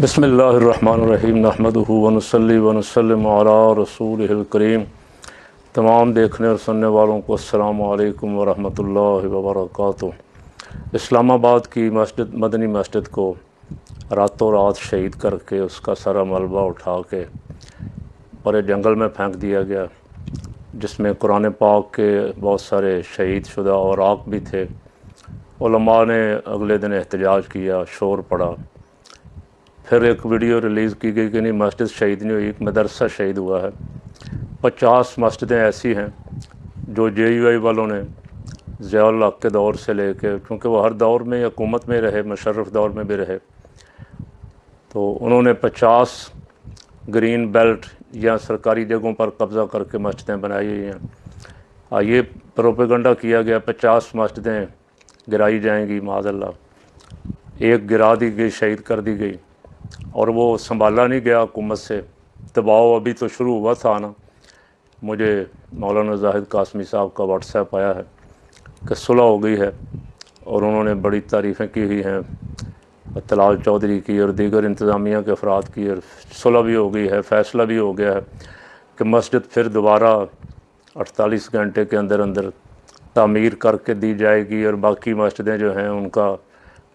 बिस्मिल्लाहिर्रहमानिर्रहीम नहमदुहु व नुसल्ली व नुसल्लिमु अला रसूलिहिल करीम। तमाम देखने और सुनने वालों को अस्सलामु अलैकुम व रहमतुल्लाहि व बरकातुहू। इस्लामाबाद की मस्जिद मदनी मस्जिद को रातों रात शहीद करके उसका सारा मलबा उठा के बड़े जंगल में फेंक दिया गया, जिसमें कुरान पाक के बहुत सारे शहीद शुदा औराक भी थे। उलमा ने अगले दिन एहतजाज किया, शोर पड़ा। फिर एक वीडियो रिलीज़ की गई कि नहीं, मस्जिद शहीद नहीं हुई, एक मदरसा शहीद हुआ है। 50 मस्जिदें ऐसी हैं जो JUI वालों ने ज़िया-उल हक़ के दौर से लेके, क्योंकि वो हर दौर में हुकूमत में रहे, मुशर्रफ दौर में भी रहे, तो उन्होंने 50 ग्रीन बेल्ट या सरकारी जगहों पर कब्ज़ा करके मस्जिदें बनाई हुई हैं। ये प्रोपेगंडा किया गया 50 मस्जिदें गिराई जाएंगी, माज़अल्लाह। एक गिरा दी गई, शहीद कर दी गई, और वो संभाला नहीं गया हुकूमत से। दबाव अभी तो शुरू हुआ था ना। मुझे मौलाना जाहिद कासमी साहब का व्हाट्सएप आया है कि सुलह हो गई है, और उन्होंने बड़ी तारीफ़ें की हुई हैं तलाल चौधरी की और दीगर इंतज़ामिया के अफराद की, और सुलह भी हो गई है, फ़ैसला भी हो गया है कि मस्जिद फिर दोबारा 48 घंटे के अंदर अंदर तामीर करके दी जाएगी, और बाकी मस्जिदें जो हैं उनका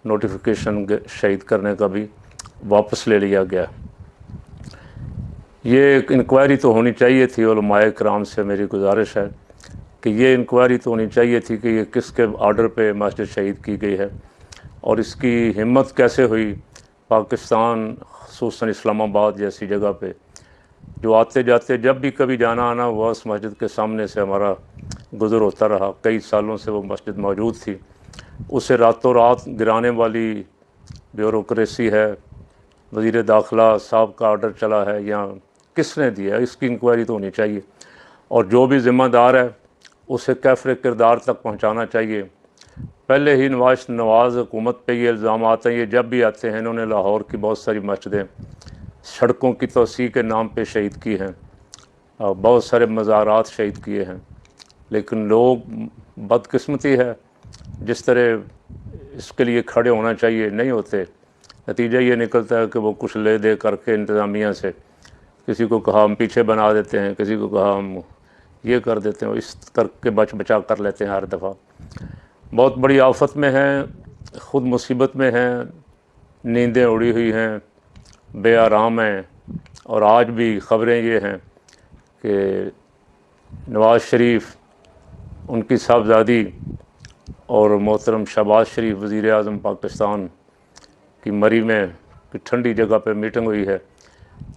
नोटिफिकेशन शहीद करने का भी वापस ले लिया गया। ये एक इंक्वायरी तो होनी चाहिए थी। उलमाए किराम से मेरी गुजारिश है कि ये इंक्वायरी तो होनी चाहिए थी कि ये किसके आर्डर पे मस्जिद शहीद की गई है, और इसकी हिम्मत कैसे हुई पाकिस्तान, ख़ुसूसन इस्लामाबाद जैसी जगह पे, जो आते जाते जब भी कभी जाना आना हुआ उस मस्जिद के सामने से हमारा गुज़र होता रहा। कई सालों से वो मस्जिद मौजूद थी। उसे रातों रात गिराने वाली ब्यूरोक्रेसी है, वज़ीर दाखिला साहब का आर्डर चला है या किसने दिया, इसकी इंक्वायरी तो होनी चाहिए। और जो भी ज़िम्मेदार है उसे कैफ़रे किरदार तक पहुंचाना चाहिए। पहले ही नवाज़ हुकूमत पे ये इल्ज़ाम आते हैं, ये जब भी आते हैं, इन्होंने लाहौर की बहुत सारी मस्जिदें सड़कों की तोसी के नाम पे शहीद की हैं, बहुत सारे मज़ारात शहीद किए हैं। लेकिन लोग, बदकिस्मती है, जिस तरह इसके लिए खड़े होना चाहिए नहीं होते। नतीजा ये निकलता है कि वो कुछ ले दे करके इंतज़ामिया से, किसी को कहा हम पीछे बना देते हैं, किसी को कहा हम ये कर देते हैं, इस करके बचा कर लेते हैं हर दफ़ा। बहुत बड़ी आफत में हैं, ख़ुद मुसीबत में हैं, नींदें उड़ी हुई हैं, बेआराम हैं। और आज भी ख़बरें ये हैं कि नवाज़ शरीफ, उनकी साहबजादी और मोहतरम शहबाज शरीफ वज़ीर आज़म पाकिस्तान की मरी में ठंडी जगह पे मीटिंग हुई है,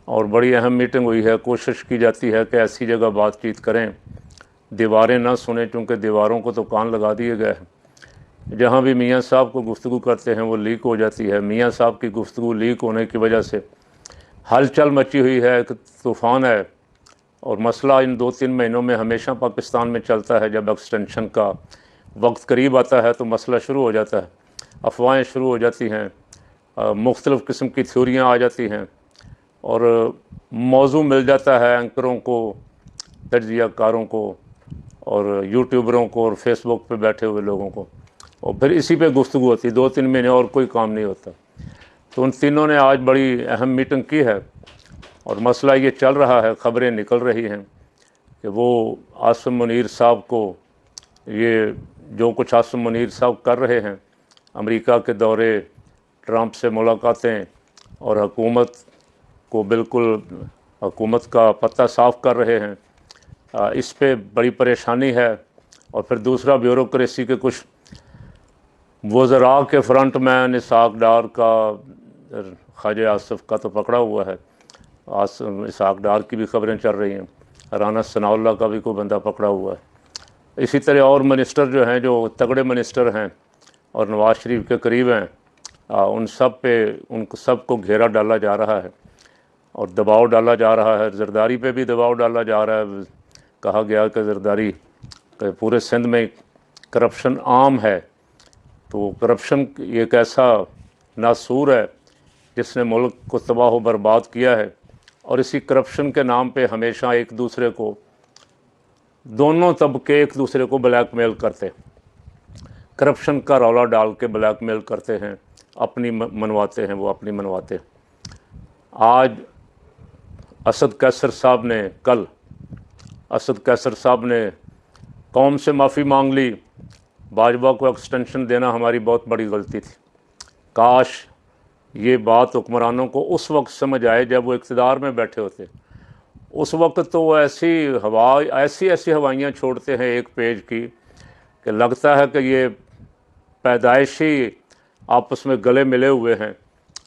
और बड़ी अहम मीटिंग हुई है। कोशिश की जाती है कि ऐसी जगह बातचीत करें, दीवारें ना सुने, चूँकि दीवारों को तो कान लगा दिए गए हैं। जहाँ भी मियाँ साहब को गुफ्तगू करते हैं वो लीक हो जाती है। मियाँ साहब की गुफ्तगू लीक होने की वजह से हलचल मची हुई है, एक तूफ़ान है। और मसला इन 2-3 महीनों में हमेशा पाकिस्तान में चलता है। जब एक्सटेंशन का वक्त करीब आता है तो मसला शुरू हो जाता है, अफवाहें शुरू हो जाती हैं, मुख्तलिफ़ किस्म की थ्योरियाँ आ जाती हैं, और मौजू मिल जाता है एंकरों को, तज्ज़ियाकारों को, और यूट्यूबरों को, और फेसबुक पे बैठे हुए लोगों को, और फिर इसी पे गुफ्तगू होती है 2-3 महीने, और कोई काम नहीं होता। तो उन तीनों ने आज बड़ी अहम मीटिंग की है, और मसला ये चल रहा है, ख़बरें निकल रही हैं कि वो आसिम मुनीर साहब को, ये जो कुछ आसिम मुनीर साहब कर रहे हैं, अमेरिका के दौरे, ट्रंप से मुलाकातें, और हुकूमत को बिल्कुल हुकूमत का पत्ता साफ़ कर रहे हैं, इस पे बड़ी परेशानी है। और फिर दूसरा, ब्यूरोक्रेसी के कुछ वज़रा के फ्रंट मैन, इसहाक़ डार का, ख्वाजा आसिफ का तो पकड़ा हुआ है, इसहाक़ डार की भी ख़बरें चल रही हैं, राना सनाउल्लाह का भी कोई बंदा पकड़ा हुआ है। इसी तरह और मिनिस्टर जो हैं, जो तगड़े मिनिस्टर हैं और नवाज़ शरीफ के करीब हैं, उन सब को घेरा डाला जा रहा है और दबाव डाला जा रहा है। ज़रदारी पे भी दबाव डाला जा रहा है। कहा गया कि ज़रदारी पूरे सिंध में करप्शन आम है। तो करप्शन एक ऐसा नासूर है जिसने मुल्क को तबाह बर्बाद किया है, और इसी करप्शन के नाम पे हमेशा एक दूसरे को, दोनों तबके एक दूसरे को ब्लैकमेल करते, करप्शन का रौला डाल के ब्लैकमेल करते हैं, अपनी मनवाते हैं, वो अपनी मनवाते हैं। आज असद कैसर साहब ने कौम से माफ़ी मांग ली। भाजपा को एक्सटेंशन देना हमारी बहुत बड़ी गलती थी। काश ये बात हुक्मरानों को उस वक्त समझ आए जब वो इक़्तिदार में बैठे होते। उस वक्त तो वो ऐसी हवाइयाँ छोड़ते हैं एक पेज की कि लगता है कि ये पैदाइशी आपस में गले मिले हुए हैं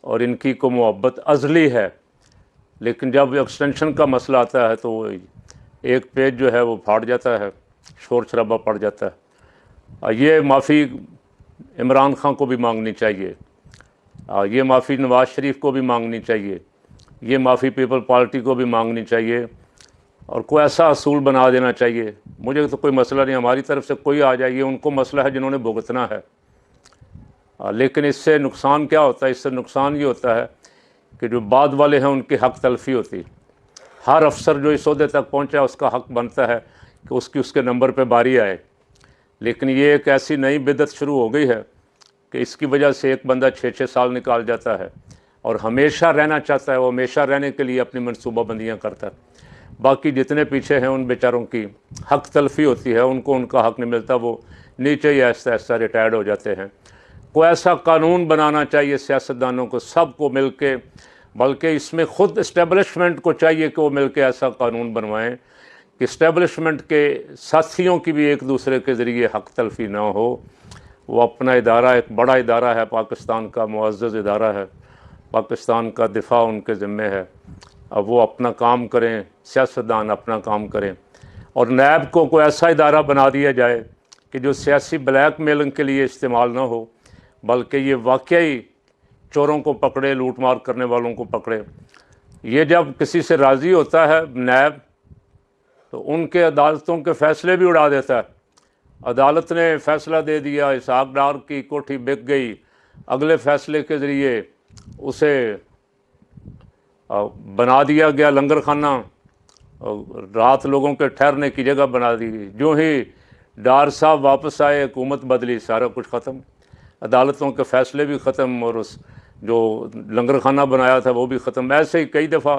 और इनकी को मोहब्बत अज़ली है। लेकिन जब एक्सटेंशन का मसला आता है तो एक पेज जो है वो फाड़ जाता है, शोर शराबा पड़ जाता है। ये माफ़ी इमरान खान को भी मांगनी चाहिए, ये माफ़ी नवाज़ शरीफ को भी मांगनी चाहिए, ये माफ़ी पीपल पार्टी को भी मांगनी चाहिए और कोई ऐसा असूल बना देना चाहिए। मुझे तो कोई मसला नहीं, हमारी तरफ से कोई आ जाए, ये उनको मसला है जिन्होंने भुगतना है। लेकिन इससे नुकसान क्या होता है? इससे नुकसान ये होता है कि जो बाद वाले हैं उनकी हक तलफ़ी होती। हर अफसर जो इस ओहदे तक पहुँचा उसका हक बनता है कि उसके नंबर पे बारी आए। लेकिन ये एक ऐसी नई बिदत शुरू हो गई है कि इसकी वजह से एक बंदा 6-6 साल निकाल जाता है और हमेशा रहना चाहता है, वो हमेशा रहने के लिए अपनी मनसूबाबंदियाँ करता है। बाकी जितने पीछे हैं उन बेचारों की हक तलफ़ी होती है, उनको उनका हक नहीं मिलता, वो नीचे ही ऐसा ऐसा रिटायर्ड हो जाते हैं। कोई ऐसा कानून बनाना चाहिए सियासतदानों को, सबको मिल के, बल्कि इसमें ख़ुद इस्टेब्लिशमेंट को चाहिए कि वो मिल के ऐसा कानून बनवाएं कि इस्टेब्लिशमेंट के साथियों की भी एक दूसरे के ज़रिए हक तलफ़ी ना हो। वो अपना इदारा एक बड़ा इदारा है, पाकिस्तान का मुअज़्ज़ज़ इदारा है, पाकिस्तान का दिफा उनके ज़िम्मे है। अब वो अपना काम करें, सियासतदान अपना काम करें और नैब को कोई ऐसा इदारा बना दिया जाए कि जो सियासी ब्लैक मेलिंग के लिए इस्तेमाल ना हो, बल्कि ये वाकई चोरों को पकड़े, लूट मार करने वालों को पकड़े। ये जब किसी से राज़ी होता है नैब, तो उनके अदालतों के फ़ैसले भी उड़ा देता है। अदालत ने फ़ैसला दे दिया, इसहाक डार की कोठी बिक गई, अगले फ़ैसले के ज़रिए उसे बना दिया गया लंगर खाना, रात लोगों के ठहरने की जगह बना दी। जो ही डार साहब वापस आए, हुकूमत बदली, सारा कुछ ख़त्म, अदालतों के फ़ैसले भी ख़त्म और उस जो लंगर खाना बनाया था वो भी ख़त्म। ऐसे ही कई दफ़ा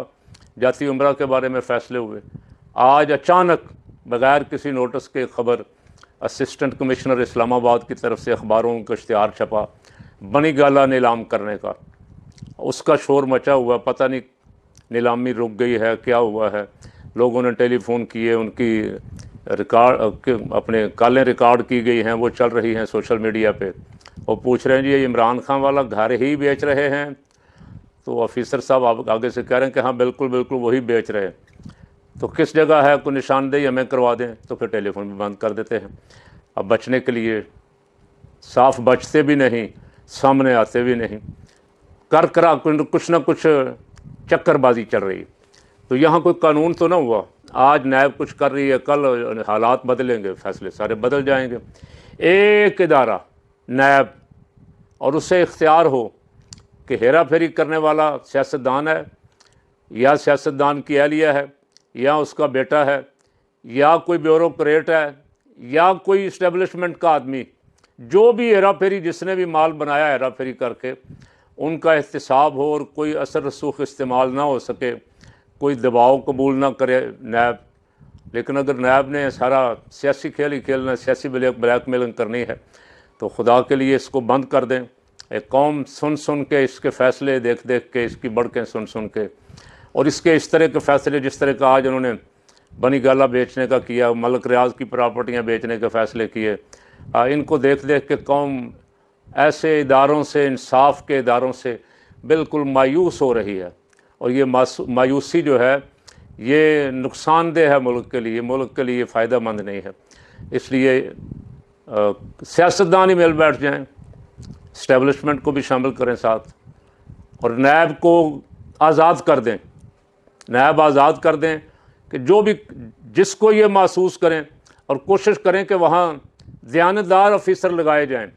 जाती उम्रा के बारे में फ़ैसले हुए। आज अचानक बग़ैर किसी नोटिस के ख़बर असिस्टेंट कमिश्नर इस्लामाबाद की तरफ से अखबारों का इश्तिहार छपा बनी गाला नीलाम करने का। उसका शोर मचा हुआ, पता नहीं नीलामी रुक गई है, क्या हुआ है। लोगों ने टेलीफोन किए, उनकी रिकॉर्ड अपने कॉलें रिकॉर्ड की गई हैं, वो चल रही हैं सोशल मीडिया पे। वो पूछ रहे हैं जी ये इमरान खान वाला घर ही बेच रहे हैं? तो ऑफिसर साहब आगे से कह रहे हैं कि हाँ बिल्कुल बिल्कुल वही बेच रहे हैं। तो किस जगह है, कोई निशानदेही हमें करवा दें, तो फिर टेलीफोन भी बंद कर देते हैं। अब बचने के लिए साफ बचते भी नहीं, सामने आते भी नहीं, कर करा कुछ ना कुछ चक्करबाजी चल रही। तो यहाँ कोई कानून तो ना हुआ। आज नैब कुछ कर रही है, कल हालात बदलेंगे, फैसले सारे बदल जाएंगे। एक इदारा नैब, और उससे इख्तियार हो कि हेरा फेरी करने वाला सियासतदान है या सियासतदान की एहलिया है या उसका बेटा है या कोई ब्यूरोक्रेट है या कोई इस्टेब्लिशमेंट का आदमी, जो भी हेरा फेरी, जिसने भी माल बनाया हेरा फेरी करके, उनका एहतसाब हो और कोई असर रसूख इस्तेमाल ना हो सके, कोई दबाव कबूल ना करे नैब। लेकिन अगर नैब ने सारा सियासी खेल ही खेलना, सियासी ब्लैकमेलिंग करनी है, तो खुदा के लिए इसको बंद कर दें। एक कौम सुन सुन के, इसके फ़ैसले देख देख के, इसकी बढ़कें सुन सुन के, और इसके इस तरह के फ़ैसले, जिस तरह का आज उन्होंने बनी गाला बेचने का किया, मलक रियाज की प्रॉपर्टियाँ बेचने के फ़ैसले किए, इनको देख देख के कौम ऐसे इदारों से, इंसाफ के इदारों से बिल्कुल मायूस हो रही है। और ये मायूसी जो है ये नुकसानदेह है मुल्क के लिए फ़ायदा मंद नहीं है। इसलिए सियासतदान ही मिल बैठ जाएं, इस्टेब्लिशमेंट को भी शामिल करें साथ, और नैब को आज़ाद कर दें। नैब आज़ाद कर दें कि जो भी, जिसको ये महसूस करें, और कोशिश करें कि वहाँ ज़ियानतदार ऑफिसर लगाए जाएं।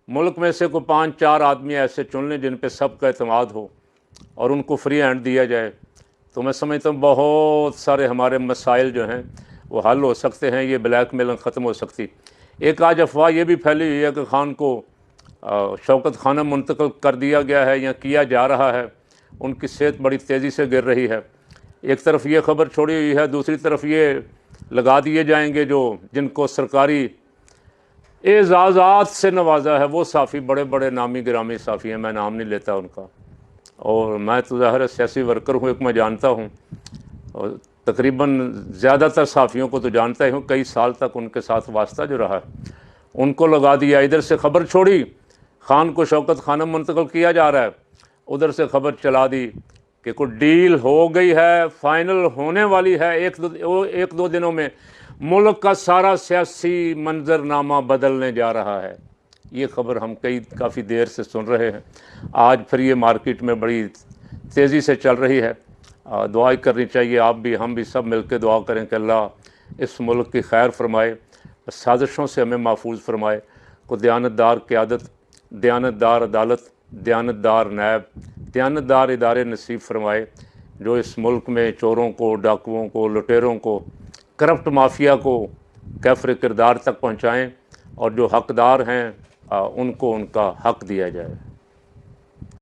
मुल्क में से कोई 5-4 आदमी ऐसे चुन लें जिन पे सबका एतमाद हो और उनको फ्री हैंड दिया जाए, तो मैं समझता हूँ बहुत सारे हमारे मसाइल जो हैं वो हल हो सकते हैं, ये ब्लैकमेलिंग ख़त्म हो सकती। एक आज अफवाह ये भी फैली हुई है कि खान को शौकत खाना मुंतकिल कर दिया गया है या किया जा रहा है। उनकी सेहत बड़ी तेज़ी से गिर रही है। एक तरफ ये खबर छोड़ी हुई है, दूसरी तरफ ये लगा दिए जाएंगे जो जिनको सरकारी एजाज़ात से नवाजा है, वो साफ़ी बड़े बड़े नामी गिरामी साफ़ी हैं, मैं नाम नहीं लेता उनका। और मैं तो ज़ाहिर सियासी वर्कर हूँ, एक मैं जानता हूँ, और तकरीबन ज़्यादातर साफ़ियों को तो जानता ही हूँ, कई साल तक उनके साथ वास्ता जो रहा, उनको लगा दिया। इधर से खबर छोड़ी, खान को शौकत खानम मुंतकिल किया जा रहा है, उधर से खबर चला दी कि कुछ डील हो गई है, फाइनल होने वाली है, एक दो दिनों में मुल्क का सारा सियासी मंजरनामा बदलने जा रहा है। ये खबर हम काफ़ी देर से सुन रहे हैं, आज फिर ये मार्केट में बड़ी तेज़ी से चल रही है। दुआ करनी चाहिए, आप भी हम भी सब मिलकर दुआ करें कि अल्लाह इस मुल्क की खैर फरमाए, साजिशों से हमें महफूज फरमाए, को दयानतदार क़यादत, दयानतदार अदालत, दयानतदार नैब, दयानतदार इदारे नसीब फरमाए, जो इस मुल्क में चोरों को, डाकुओं को, लुटेरों को, करप्ट माफिया को कैफर किरदार तक पहुँचाएँ, और जो हकदार हैं उनको उनका हक दिया जाए।